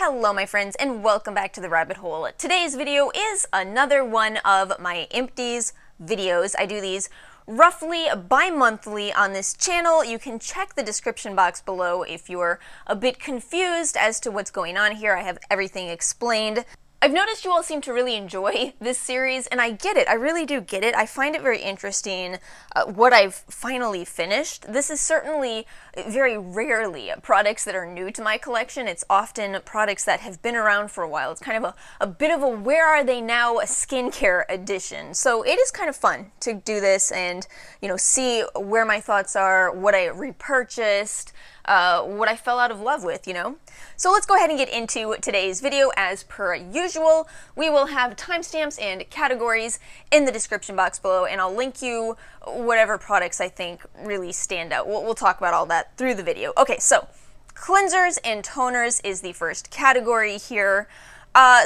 Hello my friends and welcome back to the rabbit hole. Today's video is another one of my Empties videos. I do these roughly bi-monthly on this channel. You can check the description box below if you're a bit confused as to what's going on here. I have everything explained. I've noticed you all seem to really enjoy this series, and I get it. I really do get it. I find it very interesting what I've finally finished. This is certainly very rarely products that are new to my collection. It's often products that have been around for a while. It's kind of a bit of a where are they now skincare edition. So it is kind of fun to do this and, you know, see where my thoughts are, what I repurchased, what I fell out of love with, you know? So let's go ahead and get into today's video. As per usual, we will have timestamps and categories in the description box below, and I'll link you whatever products I think really stand out. We'll talk about all that through the video. Okay, so cleansers and toners is the first category here.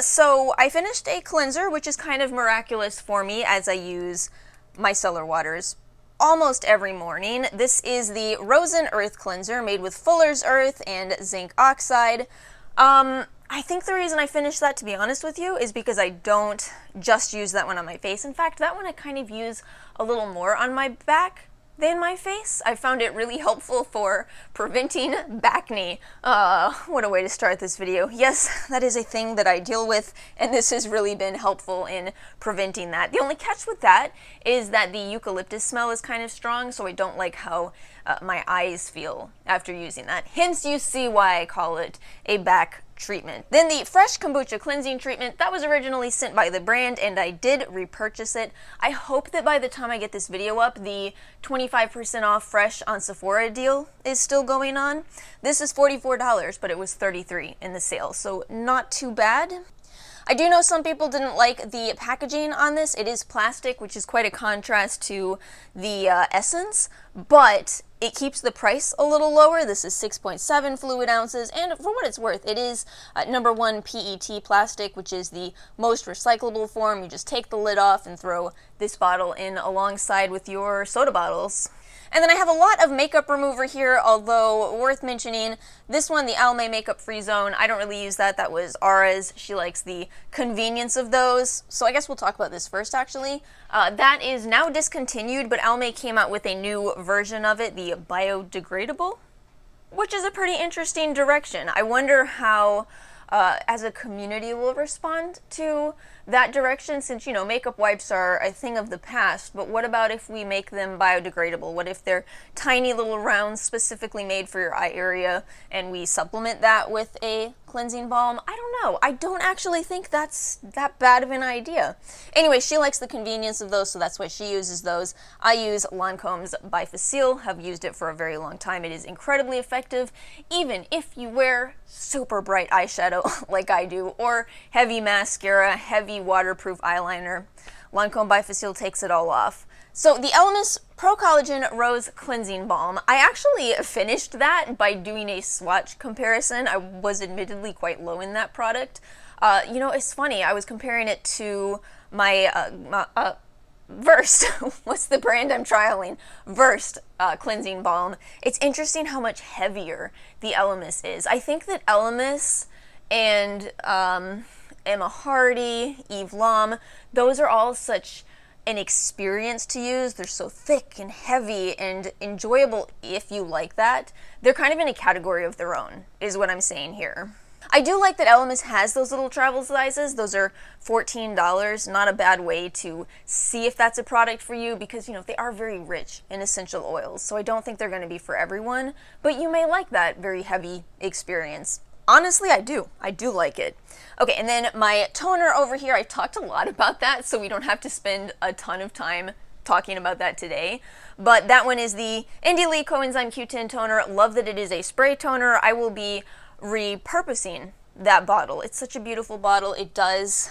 So I finished a cleanser, which is kind of miraculous for me as I use micellar waters almost every morning. This is the Rose and Earth cleanser made with Fuller's Earth and zinc oxide. I think the reason I finished that, to be honest with you, is because I don't just use that one on my face. In fact, that one I kind of use a little more on my back than my face. I found it really helpful for preventing acne. What a way to start this video. Yes, that is a thing that I deal with, and this has really been helpful in preventing that. The only catch with that is that the eucalyptus smell is kind of strong, so I don't like how my eyes feel after using that. Hence, you see why I call it a back treatment. Then the Fresh Kombucha Cleansing Treatment, that was originally sent by the brand and I did repurchase it. I hope that by the time I get this video up, the 25% off Fresh on Sephora deal is still going on. This is $44, but it was $33 in the sale, so not too bad. I do know some people didn't like the packaging on this. It is plastic, which is quite a contrast to the Essence, but it keeps the price a little lower. This is 6.7 fluid ounces, and for what it's worth, it is #1 PET plastic, which is the most recyclable form. You just take the lid off and throw this bottle in alongside with your soda bottles. And then I have a lot of makeup remover here, although worth mentioning, this one, the Almay Makeup Free Zone, I don't really use that. That was Ara's. She likes the convenience of those. So I guess we'll talk about this first, actually. That is now discontinued, but Almay came out with a new version of it, the biodegradable, which is a pretty interesting direction. I wonder how, as a community, we'll respond to that direction, since, you know, makeup wipes are a thing of the past, but what about if we make them biodegradable? What if they're tiny little rounds specifically made for your eye area and we supplement that with a cleansing balm? I don't know. I don't actually think that's that bad of an idea. Anyway, she likes the convenience of those, so that's why she uses those. I use Lancome's Bifacil, have used it for a very long time. It is incredibly effective, even if you wear super bright eyeshadow like I do, or heavy mascara, heavy waterproof eyeliner. Lancome Bifacil takes it all off. So the Elemis Pro Collagen Rose Cleansing Balm, I actually finished that by doing a swatch comparison. I was admittedly quite low in that product. You know, it's funny, I was comparing it to my Versed. What's the brand I'm trialing? Versed Cleansing Balm. It's interesting how much heavier the Elemis is. I think that Elemis and Emma Hardy, Eve Lom, those are all such an experience to use. They're so thick and heavy and enjoyable if you like that. They're kind of in a category of their own, is what I'm saying here. I do like that Elemis has those little travel sizes. Those are $14, not a bad way to see if that's a product for you, because, you know, they are very rich in essential oils, so I don't think they're going to be for everyone, but you may like that very heavy experience. Honestly, I do. I do like it. Okay, and then my toner over here, I talked a lot about that, so we don't have to spend a ton of time talking about that today. But that one is the Indie Lee Coenzyme Q10 toner. Love that it is a spray toner. I will be repurposing that bottle. It's such a beautiful bottle. It does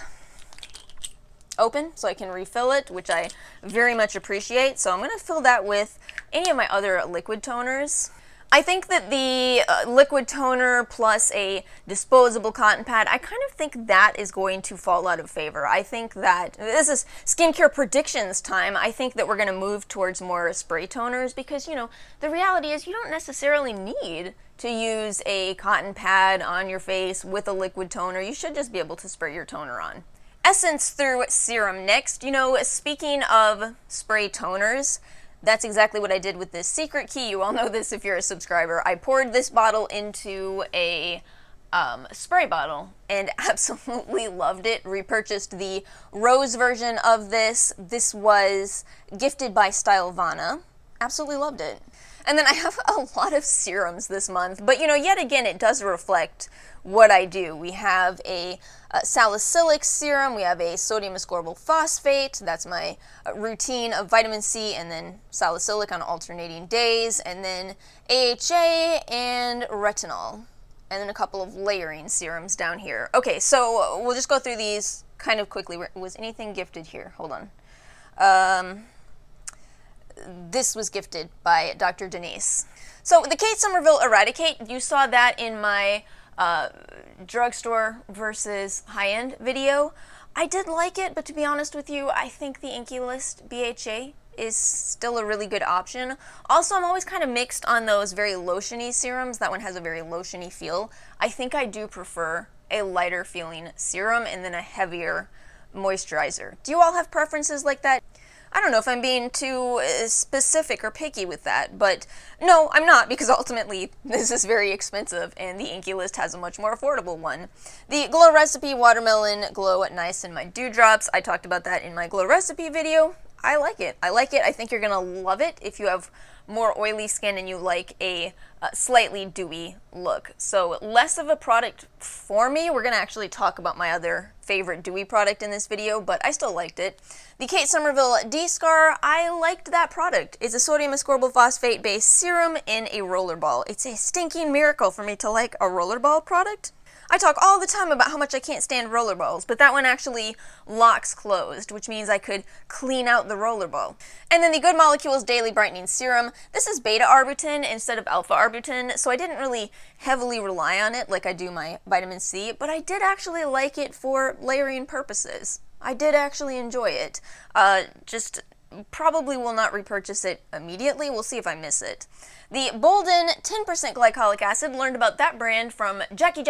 open, so I can refill it, which I very much appreciate. So I'm going to fill that with any of my other liquid toners. I think that the liquid toner plus a disposable cotton pad, I kind of think that is going to fall out of favor. I think that, this is skincare predictions time, I think that we're going to move towards more spray toners because, you know, the reality is you don't necessarily need to use a cotton pad on your face with a liquid toner. You should just be able to spray your toner on. Essence through serum next. You know, speaking of spray toners, that's exactly what I did with this Secret Key. You all know this if you're a subscriber. I poured this bottle into a spray bottle and absolutely loved it. Repurchased the rose version of this. This was gifted by Stylevana. Absolutely loved it. And then I have a lot of serums this month, but you know, yet again, it does reflect what I do. We have a salicylic serum, we have a sodium ascorbyl phosphate, that's my routine of vitamin C and then salicylic on alternating days, and then AHA and retinol, and then a couple of layering serums down here. Okay, so we'll just go through these kind of quickly. Was anything gifted here? Hold on. This was gifted by Dr. Denise. So the Kate Somerville Eradicate, you saw that in my drugstore versus high-end video. I did like it, but to be honest with you, I think the Inkey List BHA is still a really good option. Also, I'm always kind of mixed on those very lotiony serums. That one has a very lotiony feel. I think I do prefer a lighter feeling serum and then a heavier moisturizer. Do you all have preferences like that? I don't know if I'm being too specific or picky with that, but no, I'm not, because ultimately this is very expensive and the Inkey List has a much more affordable one. The Glow Recipe Watermelon Glow Niacinamide Dewdrops, I talked about that in my Glow Recipe video. I like it. I like it. I think you're going to love it if you have more oily skin and you like a slightly dewy look. So less of a product for me. We're going to actually talk about my other favorite dewy product in this video, but I still liked it. The Kate Somerville D-Scar, I liked that product. It's a sodium ascorbyl phosphate based serum in a rollerball. It's a stinking miracle for me to like a rollerball product. I talk all the time about how much I can't stand rollerballs, but that one actually locks closed, which means I could clean out the rollerball. And then the Good Molecules Daily Brightening Serum. This is beta-arbutin instead of alpha-arbutin, so I didn't really heavily rely on it like I do my vitamin C, but I did actually like it for layering purposes. I did actually enjoy it. Just probably will not repurchase it immediately. We'll see if I miss it. The Bolden 10% glycolic acid, learned about that brand from Jackie.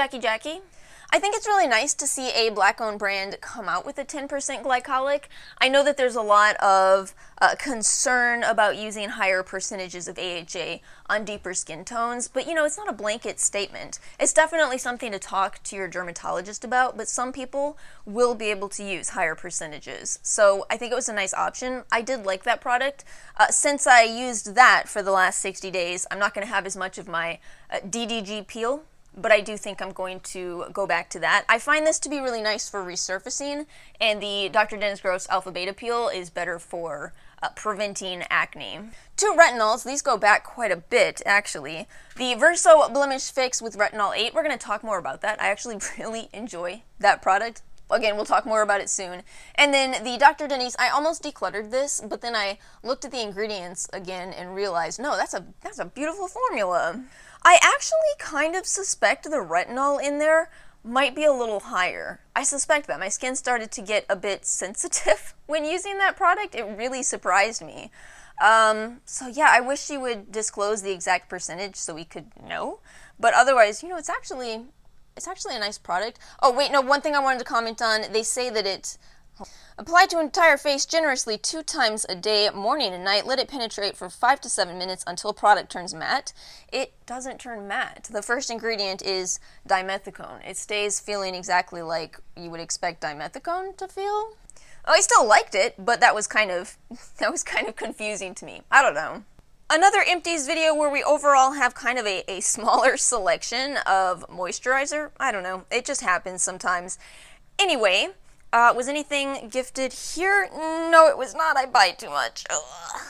I think it's really nice to see a black-owned brand come out with a 10% glycolic. I know that there's a lot of concern about using higher percentages of AHA on deeper skin tones, but you know, it's not a blanket statement. It's definitely something to talk to your dermatologist about, but some people will be able to use higher percentages. So I think it was a nice option. I did like that product. Since I used that for the last 60 days, I'm not going to have as much of my DDG peel, but I do think I'm going to go back to that. I find this to be really nice for resurfacing, and the Dr. Dennis Gross Alpha Beta Peel is better for preventing acne. Two retinols, these go back quite a bit actually. The Verso Blemish Fix with Retinol 8, we're going to talk more about that. I actually really enjoy that product. Again, we'll talk more about it soon. And then the Dr. Denise, I almost decluttered this, but then I looked at the ingredients again and realized, no, that's a beautiful formula. I actually kind of suspect the retinol in there might be a little higher. I suspect that. My skin started to get a bit sensitive when using that product. It really surprised me. So yeah, I wish she would disclose the exact percentage so we could know. But otherwise, you know, it's actually a nice product. Oh wait, no, one thing I wanted to comment on, they say that it apply to entire face generously 2 times a day, morning and night. Let it penetrate for 5 to 7 minutes until product turns matte. It doesn't turn matte. The first ingredient is dimethicone. It stays feeling exactly like you would expect dimethicone to feel. Oh, I still liked it, but that was kind of confusing to me. I don't know. Another Empties video where we overall have kind of a smaller selection of moisturizer. I don't know. It just happens sometimes. Anyway, was anything gifted here? No, it was not. I buy too much. Ugh.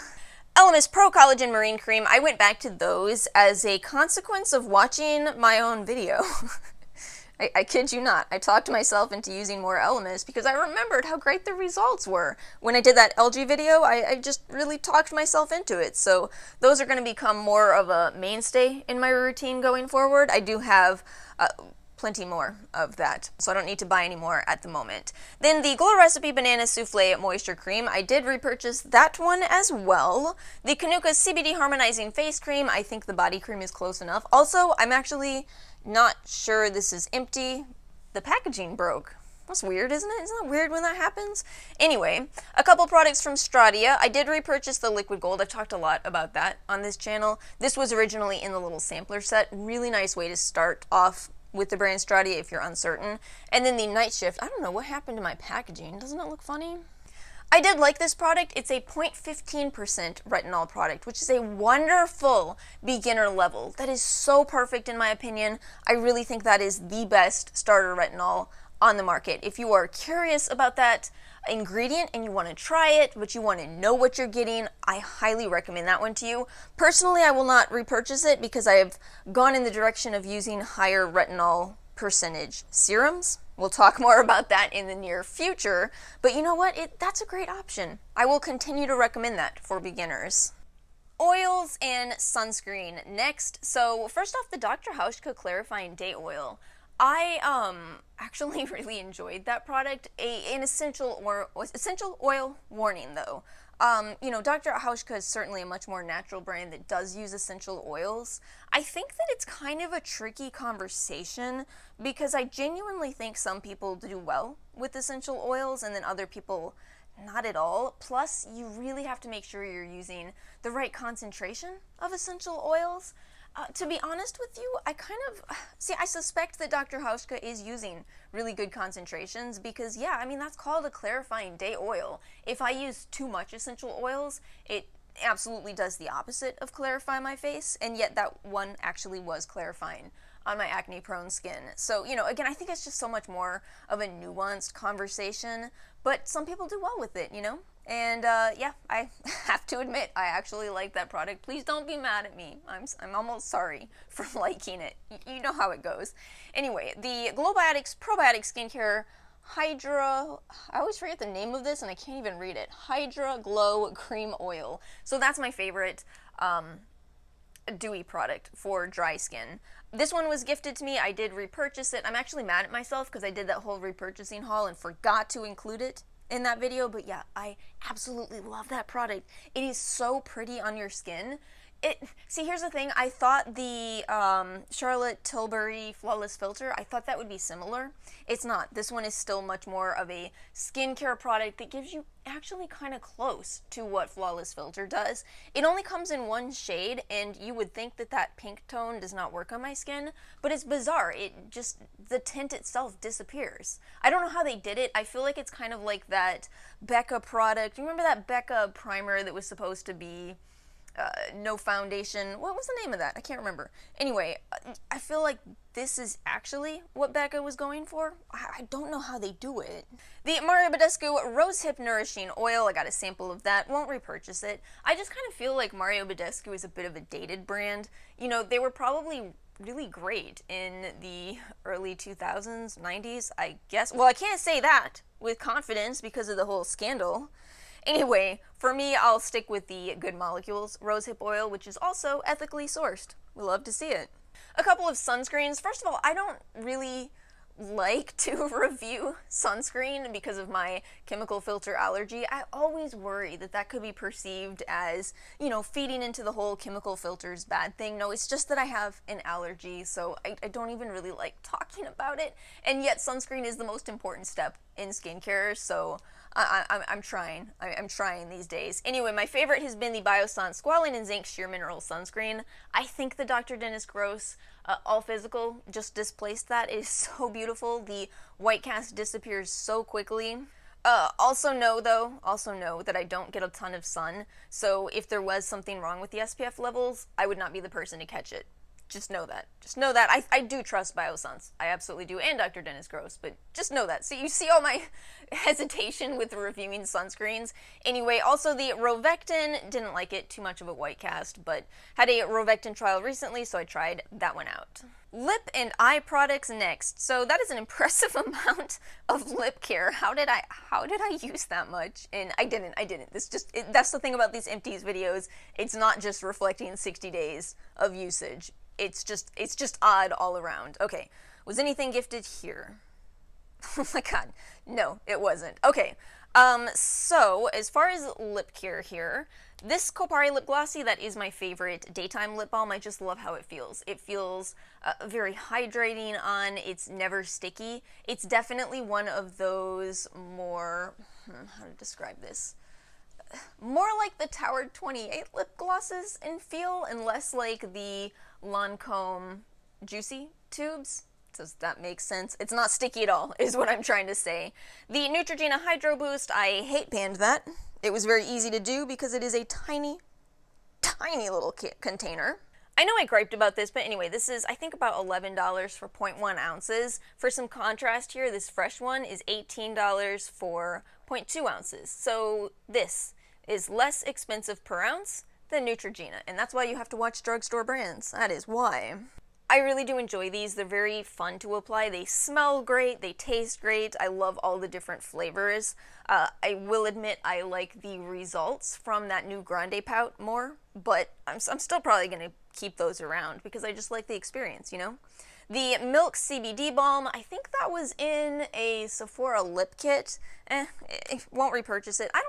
Elemis Pro Collagen Marine Cream. I went back to those as a consequence of watching my own video. I kid you not. I talked myself into using more Elemis because I remembered how great the results were. When I did that LG video, I just really talked myself into it. So those are going to become more of a mainstay in my routine going forward. I do have plenty more of that, so I don't need to buy any more at the moment. Then the Glow Recipe Banana Souffle Moisture Cream, I did repurchase that one as well. The Kanuka CBD Harmonizing Face Cream, I think the body cream is close enough. Also, I'm actually not sure this is empty. The packaging broke. That's weird, isn't it? Isn't that weird when that happens? Anyway, a couple products from Stratia. I did repurchase the Liquid Gold. I've talked a lot about that on this channel. This was originally in the little sampler set. Really nice way to start off with the brand Stratia if you're uncertain. And then the Night Shift. I don't know what happened to my packaging. Doesn't it look funny? I did like this product. It's a 0.15% retinol product, which is a wonderful beginner level. That is so perfect in my opinion. I really think that is the best starter retinol on the market. If you are curious about that ingredient and you want to try it, but you want to know what you're getting, I highly recommend that one to you. Personally, I will not repurchase it because I have gone in the direction of using higher retinol percentage serums. We'll talk more about that in the near future, but you know what? That's a great option. I will continue to recommend that for beginners. Oils and sunscreen next. So first off, the Dr. Hauschka Clarifying Day Oil. I actually really enjoyed that product. An essential oil warning though. You know, Dr. Hauschka is certainly a much more natural brand that does use essential oils. I think that it's kind of a tricky conversation because I genuinely think some people do well with essential oils and then other people not at all. Plus, you really have to make sure you're using the right concentration of essential oils. To be honest with you, I suspect that Dr. Hauschka is using really good concentrations because, yeah, I mean, that's called a clarifying day oil. If I use too much essential oils, it absolutely does the opposite of clarify my face, and yet that one actually was clarifying on my acne-prone skin. So, you know, again, I think it's just so much more of a nuanced conversation, but some people do well with it, you know? And yeah, I have to admit, I actually like that product. Please don't be mad at me. I'm almost sorry for liking it. You know how it goes. Anyway, the Globiotics Probiotic Skincare Hydra, I always forget the name of this and I can't even read it. Hydra Glow Cream Oil. So that's my favorite dewy product for dry skin. This one was gifted to me. I did repurchase it. I'm actually mad at myself because I did that whole repurchasing haul and forgot to include it in that video, but yeah, I absolutely love that product. It is so pretty on your skin. See, here's the thing. I thought the Charlotte Tilbury Flawless Filter, I thought that would be similar. It's not. This one is still much more of a skincare product that gives you actually kind of close to what Flawless Filter does. It only comes in one shade, and you would think that that pink tone does not work on my skin, but it's bizarre. The tint itself disappears. I don't know how they did it. I feel like it's kind of like that Becca product. You remember that Becca primer that was supposed to be no foundation? What was the name of that? I can't remember. Anyway, I feel like this is actually what Becca was going for. I don't know how they do it. The Mario Badescu Rosehip Nourishing Oil, I got a sample of that. Won't repurchase it. I just kind of feel like Mario Badescu is a bit of a dated brand. You know, they were probably really great in the early 2000s, 90s, I guess. Well, I can't say that with confidence because of the whole scandal. Anyway, for me, I'll stick with the Good Molecules Rosehip Oil, which is also ethically sourced. We love to see it. A couple of sunscreens. First of all, I don't really like to review sunscreen because of my chemical filter allergy. I always worry that that could be perceived as, you know, feeding into the whole chemical filters bad thing. No, it's just that I have an allergy, so I don't even really like talking about it. And yet sunscreen is the most important step in skincare, so I'm trying. I'm trying these days. Anyway, my favorite has been the Biossance Squalane and Zinc Sheer Mineral Sunscreen. I think the Dr. Dennis Gross All Physical just displaced that. It is so beautiful. The white cast disappears so quickly. Also know that I don't get a ton of sun, so if there was something wrong with the SPF levels, I would not be the person to catch it. Just know that. Just know that. I do trust Biossance. I absolutely do. And Dr. Dennis Gross. But just know that. So you see all my hesitation with reviewing sunscreens. Anyway, also the Rovectin, didn't like it. Too much of a white cast. But had a Rovectin trial recently, so I tried that one out. Lip and eye products next. So that is an impressive amount of lip care. How did I use that much? And I didn't. That's the thing about these Empties videos. It's not just reflecting 60 days of usage. It's just odd all around. Okay, was anything gifted here? Oh my god, no, it wasn't. Okay, so as far as lip care here, this Kopari Lip Glossy, that is my favorite daytime lip balm. I just love how it feels. It feels very hydrating on, it's never sticky. It's definitely one of those more, how to describe this? More like the Tower 28 lip glosses in feel, and less like the Lancome Juicy tubes. Does that make sense? It's not sticky at all, is what I'm trying to say. The Neutrogena Hydro Boost, I hate panned that. It was very easy to do because it is a tiny, tiny little container. I know I griped about this, but anyway, this is, I think, about $11 for 0.1 ounces. For some contrast here, this fresh one is $18 for 0.2 ounces. So this is less expensive per ounce than Neutrogena, and that's why you have to watch drugstore brands. That is why. I really do enjoy these. They're very fun to apply. They smell great. They taste great. I love all the different flavors. I will admit I like the results from that new Grande Pout more, but I'm still probably going to keep those around because I just like the experience, you know? The Milk CBD Balm, I think that was in a Sephora lip kit. Won't repurchase it. I've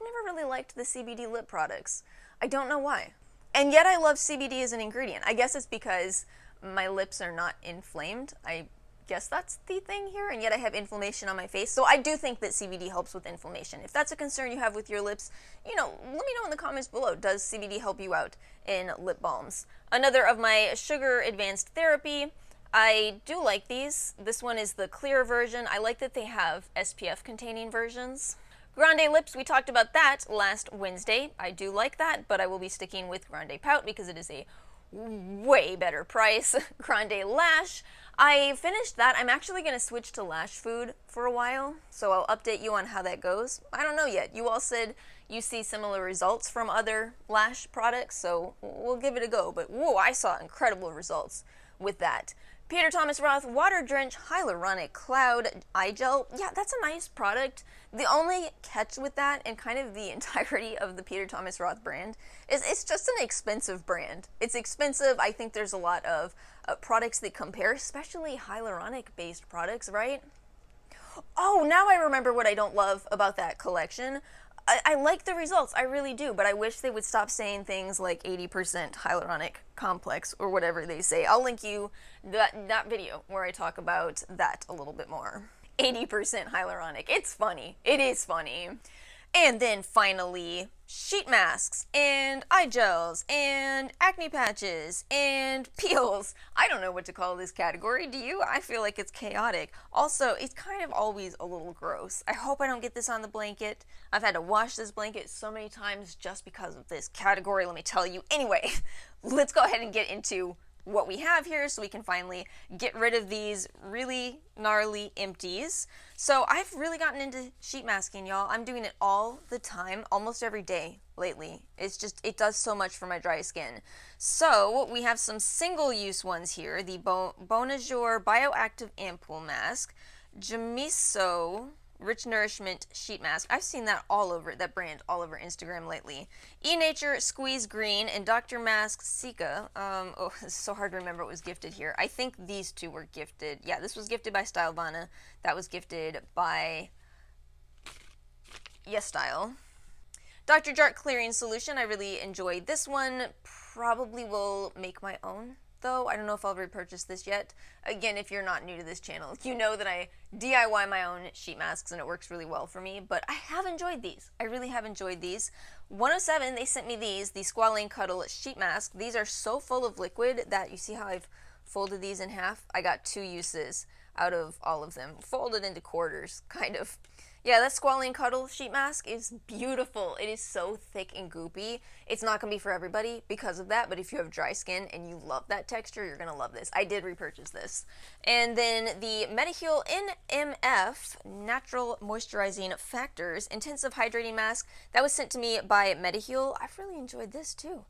never really liked the CBD lip products. I don't know why. And yet I love CBD as an ingredient. I guess it's because my lips are not inflamed. I guess that's the thing here, and yet I have inflammation on my face. So I do think that CBD helps with inflammation. If that's a concern you have with your lips, you know, let me know in the comments below. Does CBD help you out in lip balms? Another of my sugar advanced therapy. I do like these. This one is the clear version. I like that they have SPF containing versions. Grande Lips, we talked about that last Wednesday. I do like that, but I will be sticking with Grande Pout because it is a way better price. Grande Lash, I finished that. I'm actually going to switch to Lash Food for a while, so I'll update you on how that goes. I don't know yet. You all said you see similar results from other lash products, so we'll give it a go. But whoa, I saw incredible results with that. Peter Thomas Roth Water Drench Hyaluronic Cloud Eye Gel. Yeah, that's a nice product. The only catch with that, and kind of the entirety of the Peter Thomas Roth brand, is it's just an expensive brand. It's expensive. I think there's a lot of products that compare, especially hyaluronic-based products, right? Oh, now I remember what I don't love about that collection. I like the results, I really do, but I wish they would stop saying things like 80% hyaluronic complex or whatever they say. I'll link you that video where I talk about that a little bit more. 80% hyaluronic. It's funny. It is funny. And then finally, sheet masks, and eye gels, and acne patches, and peels. I don't know what to call this category, do you? I feel like it's chaotic. Also, it's kind of always a little gross. I hope I don't get this on the blanket. I've had to wash this blanket so many times just because of this category, let me tell you. Anyway, let's go ahead and get into what we have here so we can finally get rid of these really gnarly Empties. So I've really gotten into sheet masking, y'all. I'm doing it all the time, almost every day lately. It's just, it does so much for my dry skin. So we have some single-use ones here. The Bonjour Bioactive Ampoule Mask, Jamiso Rich Nourishment Sheet Mask. I've seen that all over, that brand, all over Instagram lately. E-Nature Squeeze Green and Dr. Mask Sika. Oh, it's so hard to remember what was gifted here. I think these two were gifted. Yeah, this was gifted by Stylevana. That was gifted by Yes Style. Dr. Jart Clearing Solution. I really enjoyed this one. Probably will make my own, though. I don't know if I'll repurchase this yet. Again, if you're not new to this channel, you know that I DIY my own sheet masks and it works really well for me, but I have enjoyed these. I really have enjoyed these. 107, they sent me these, the Squalane Cuddle Sheet Mask. These are so full of liquid that you see how I've folded these in half? I got 2 uses out of all of them, folded into quarters, kind of. Yeah, that Squalene Cuddle sheet mask is beautiful. It is so thick and goopy. It's not going to be for everybody because of that, but if you have dry skin and you love that texture, you're going to love this. I did repurchase this. And then the Mediheal NMF Natural Moisturizing Factors Intensive Hydrating Mask. That was sent to me by Mediheal. I've really enjoyed this too.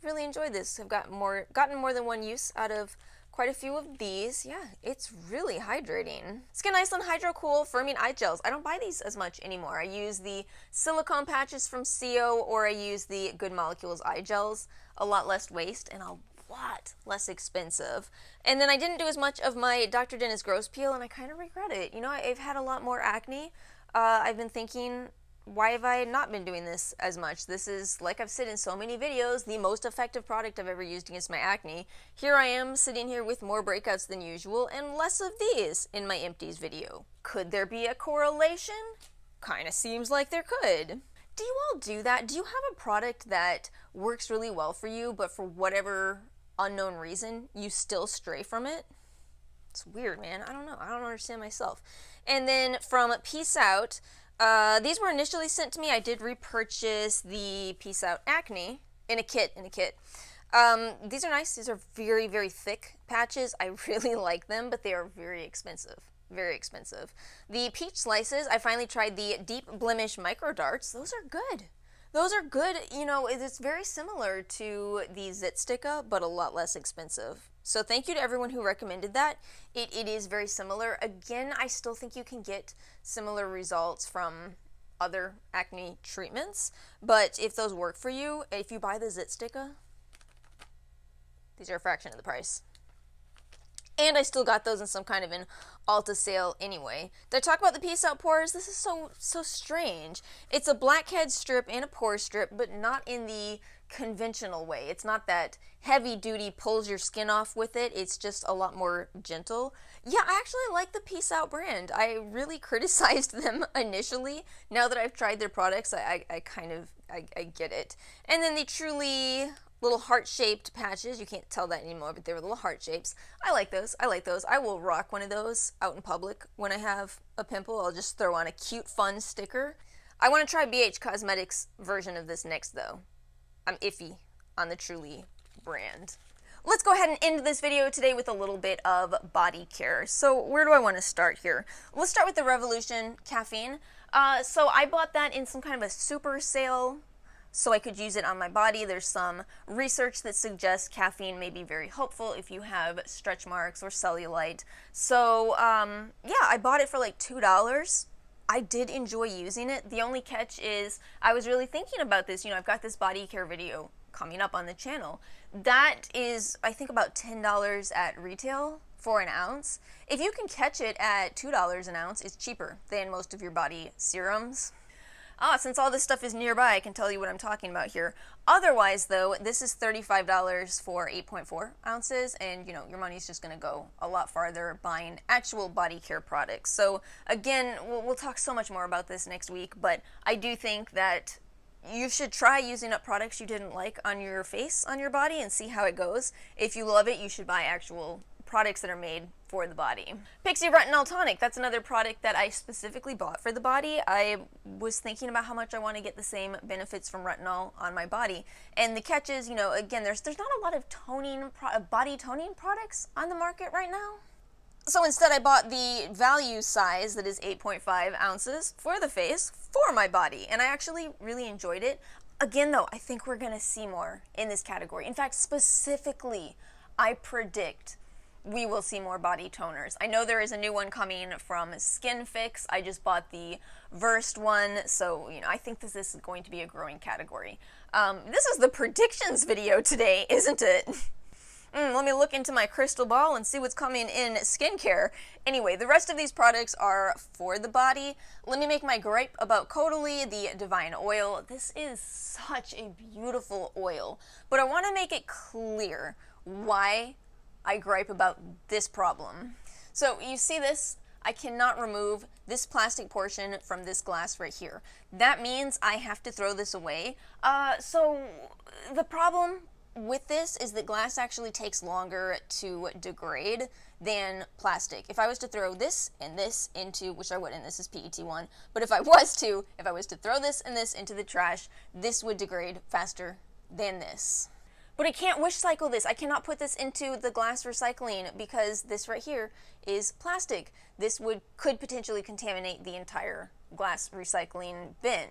Really enjoyed this. I've gotten more than one use out of quite a few of these. Yeah, it's really hydrating. Skin Iceland Hydro Cool Firming Eye Gels. I don't buy these as much anymore. I use the silicone patches from CO, or I use the Good Molecules eye gels. A lot less waste and a lot less expensive. And then I didn't do as much of my Dr. Dennis Gross Peel, and I kind of regret it. You know, I've had a lot more acne. I've been thinking, why have I not been doing this as much? This is, like I've said in so many videos, the most effective product I've ever used against my acne. Here I am sitting here with more breakouts than usual and less of these in my Empties video. Could there be a correlation? Kinda seems like there could. Do you all do that? Do you have a product that works really well for you, but for whatever unknown reason, you still stray from it? It's weird, man. I don't know. I don't understand myself. And then from Peace Out, these were initially sent to me. I did repurchase the Peace Out Acne in a kit. These are nice. These are very, very thick patches. I really like them, but they are very expensive. Very expensive. The Peach Slices, I finally tried the Deep Blemish Micro Darts. Those are good. Those are good. You know, it's very similar to the Zit Sticka, but a lot less expensive. So thank you to everyone who recommended that. It is very similar. Again, I still think you can get similar results from other acne treatments, but if those work for you, if you buy the Zit Sticka, these are a fraction of the price. And I still got those in some kind of an Ulta sale anyway. Did I talk about the Peace Out pores? This is so strange. It's a blackhead strip and a pore strip, but not in the conventional way. It's not that heavy duty pulls your skin off with it. It's just a lot more gentle. Yeah, I actually like the Peace Out brand. I really criticized them initially. Now that I've tried their products, I get it. And then the Truly little heart-shaped patches. You can't tell that anymore, but they were little heart shapes. I like those. I will rock one of those out in public. When I have a pimple, I'll just throw on a cute, fun sticker. I want to try BH Cosmetics' version of this next, though. I'm iffy on the Truly brand. Let's go ahead and end this video today with a little bit of body care. So where do I want to start here? Let's start with the Revolution Caffeine. So I bought that in some kind of a super sale, so I could use it on my body. There's some research that suggests caffeine may be very helpful if you have stretch marks or cellulite. So yeah, I bought it for like $2. I did enjoy using it. The only catch is I was really thinking about this. You know, I've got this body care video coming up on the channel. That is, I think, about $10 at retail for an ounce. If you can catch it at $2 an ounce, it's cheaper than most of your body serums. Since all this stuff is nearby, I can tell you what I'm talking about here. Otherwise, though, this is $35 for 8.4 ounces, and, you know, your money's just going to go a lot farther buying actual body care products. So, again, we'll talk so much more about this next week, but I do think that you should try using up products you didn't like on your face, on your body, and see how it goes. If you love it, you should buy actual products that are made for the body. Pixie Retinol Tonic, that's another product that I specifically bought for the body. I was thinking about how much I want to get the same benefits from retinol on my body. And the catch is, you know, again, there's not a lot of body toning products on the market right now. So instead I bought the value size that is 8.5 ounces for the face for my body, and I actually really enjoyed it. Again, though, I think we're going to see more in this category. In fact, specifically, I predict we will see more body toners. I know there is a new one coming from Skin Fix. I just bought the Versed one, so, you know, I think this is going to be a growing category. This is the predictions video today, isn't it? Let me look into my crystal ball and see what's coming in skincare. Anyway, the rest of these products are for the body. Let me make my gripe about Caudalie, the Divine Oil. This is such a beautiful oil, but I want to make it clear why I gripe about this problem. So you see this? I cannot remove this plastic portion from this glass right here. That means I have to throw this away. So the problem with this is that glass actually takes longer to degrade than plastic. If I was to throw this and this into, which I wouldn't, this is PET1, but if I was to throw this and this into the trash, this would degrade faster than this. But I can't wish cycle this. I cannot put this into the glass recycling because this right here is plastic. This could potentially contaminate the entire glass recycling bin.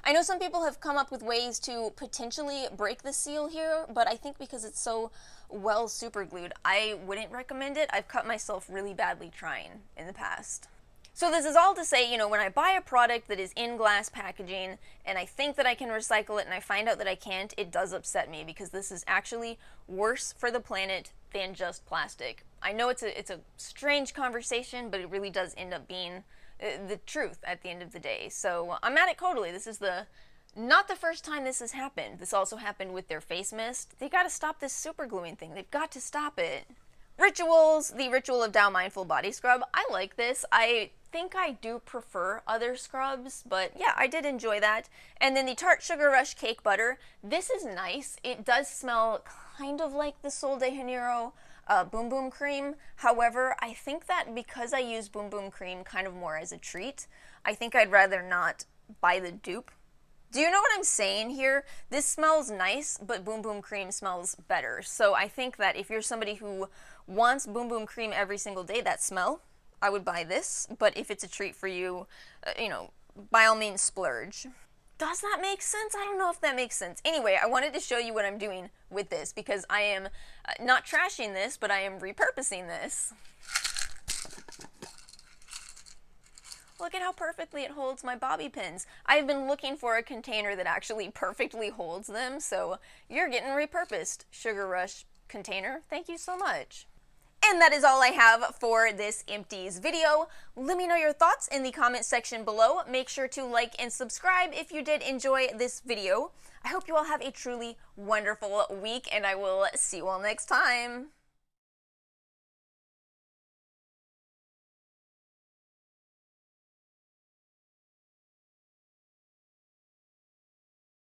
I know some people have come up with ways to potentially break the seal here, but I think because it's so well super glued, I wouldn't recommend it. I've cut myself really badly trying in the past. So this is all to say, you know, when I buy a product that is in glass packaging and I think that I can recycle it and I find out that I can't, it does upset me because this is actually worse for the planet than just plastic. I know it's a strange conversation, but it really does end up being the truth at the end of the day. So I'm mad at Caudalie. This is not the first time this has happened. This also happened with their face mist. They gotta stop this super gluing thing. They've got to stop it. Rituals, the Ritual of Tao Mindful Body Scrub. I like this. I think I do prefer other scrubs, but yeah, I did enjoy that. And then the Tarte Sugar Rush Cake Butter. This is nice. It does smell kind of like the Sol de Janeiro Boom Boom Cream. However, I think that because I use Boom Boom Cream kind of more as a treat, I think I'd rather not buy the dupe. Do you know what I'm saying here? This smells nice, but Boom Boom Cream smells better. So I think that if you're somebody who wants Boom Boom Cream every single day, that smell, I would buy this. But if it's a treat for you, you know, by all means splurge. Does that make sense? I don't know if that makes sense. Anyway, I wanted to show you what I'm doing with this because I am not trashing this, but I am repurposing this. Look at how perfectly it holds my bobby pins. I've been looking for a container that actually perfectly holds them, so you're getting repurposed, Sugar Rush container. Thank you so much. And that is all I have for this Empties video. Let me know your thoughts in the comment section below. Make sure to like and subscribe if you did enjoy this video. I hope you all have a truly wonderful week, and I will see you all next time.